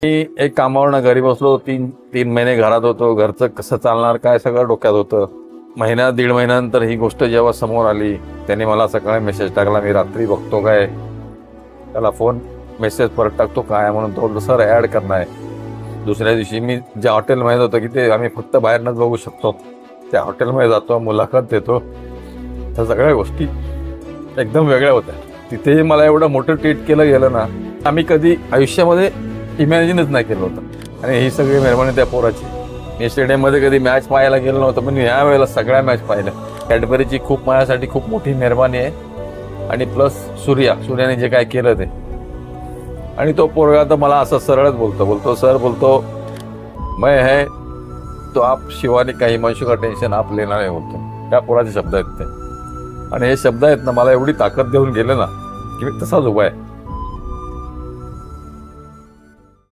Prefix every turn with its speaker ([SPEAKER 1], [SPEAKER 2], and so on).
[SPEAKER 1] मी एक कामावरनं घरी बसलो, तीन महिने घरात होतो. घरचं कसं चालणार काय सगळं डोक्यात होतं. महिना दीड महिन्यानंतर ही गोष्ट जेव्हा समोर आली, त्याने मला सकाळी मेसेज टाकला. मी रात्री बघतो काय, त्याला फोन मेसेज परत टाकतो काय म्हणून, तो सर ॲड करणार आहे. दुसऱ्या दिवशी मी ज्या हॉटेलमध्ये होतं की ते आम्ही फक्त बाहेरनंच बघू शकतो, त्या हॉटेलमध्ये जातो, मुलाखत देतो. त्या सगळ्या गोष्टी एकदम वेगळ्या होत्या. तिथे मला एवढं मोठं ट्रीट केलं गेलं ना, आम्ही कधी आयुष्यामध्ये इमॅजिनच नाही केलं होतं. आणि ही सगळी मेहरबानी त्या पोराची. मी स्टेडियममध्ये कधी मॅच पाहायला गेलो नव्हतं, पण या वेळेला सगळ्या मॅच पाहिल्या. कॅडबरीची खूप माझ्यासाठी खूप मोठी मेहरबानी आहे. आणि प्लस सूर्याने जे काय केलं ते. आणि तो पोरगा तर मला असं सरळच बोलतो सर मैं है तो आप शिवानी का हिमांशु का टेन्शन आप लेना नाही बोलतो. त्या पोराचे शब्द आहेत ते. आणि हे शब्द आहेत ना, मला एवढी ताकद देऊन गेले ना की मी तसाच उभा आहे.